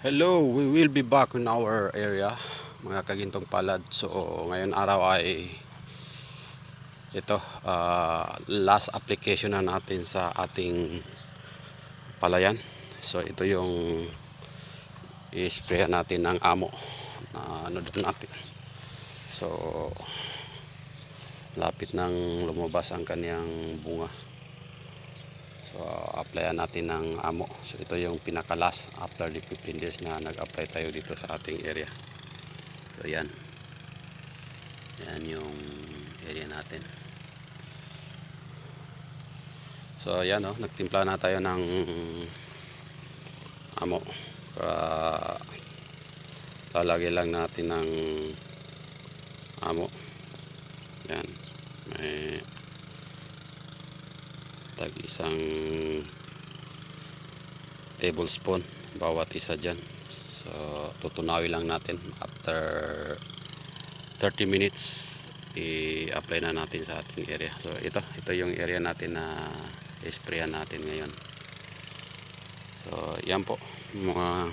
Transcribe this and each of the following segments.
Hello, we will be back in our area, mga kagintong palad. So ngayon araw ay ito, last application na natin sa ating palayan. So ito yung i-spray natin ng amo na ano doon natin. So lapit nang lumabas ang kaniyang bunga. So applyan natin ng amo. So ito yung pinaka last after the 15 days na nag-apply tayo dito sa ating area. So yan. Yan yung area natin. So yan nagtimpla na tayo ng amo. Lalagay lang natin ng amo. Yan. May tag isang tablespoon bawat isa dyan. So tutunawin lang natin after 30 minutes i-apply na natin sa ating area. So ito yung area natin na i-sprayan natin ngayon. So yan po mga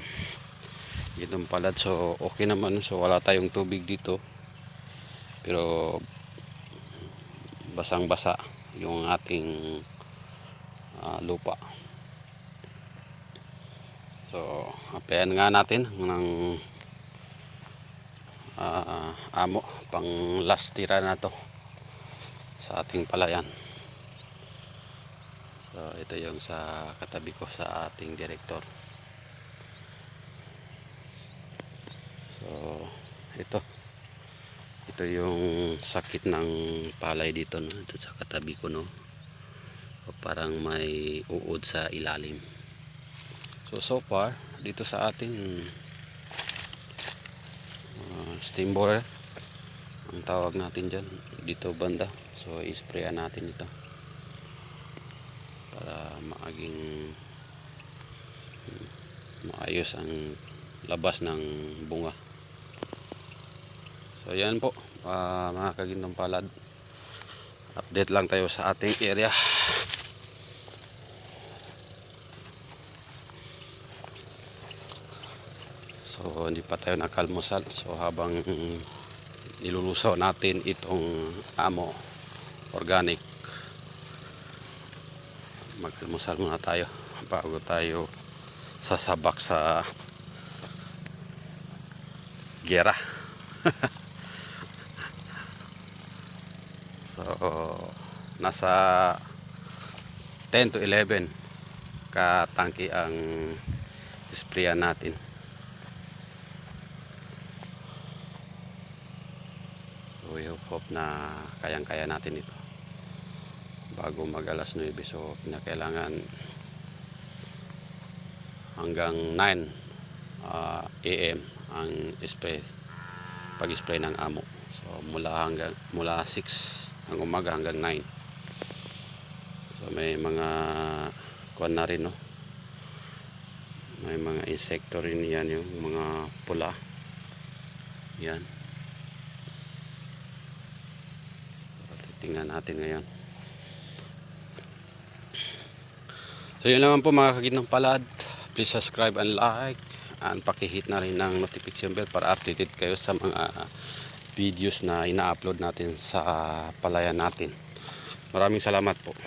gitong palad. So okay naman. So wala tayong tubig dito, pero basang basa yung ating lupa. So applyan nga natin ng amo pang last tira na to sa ating palayan. So ito yung sa katabi ko sa ating direktor. So ito yung sakit ng palay dito, no? Ito sa katabi ko, no? O parang may uod sa ilalim. So far dito sa ating steam borer ang tawag natin dyan dito banda. So isprayan natin ito para maging maayos ang labas ng bunga. So yan po mga kagintong palad, update lang tayo sa ating area. So hindi pa tayo nakalmusal. So habang nilulusaw natin itong amo organic, magkalmusal muna tayo bago tayo sasabak sa gera. So nasa 10 to 11 katangki ang sprayan natin. So we hope na kayang-kaya natin ito bago mag alas 9. So pinakailangan hanggang 9 AM ang pag-spray ng amo. So mula 6 ng umaga hanggang 9. So may mga kuwan na rin, no? May mga insekto rin yan, yung mga pula. Yan. Tingnan natin ngayon. So yun naman po mga kagintong palad. Please subscribe and like, and pakihit na rin ng notification bell para updated kayo sa mga videos na ina-upload natin sa palayan natin. Maraming salamat po.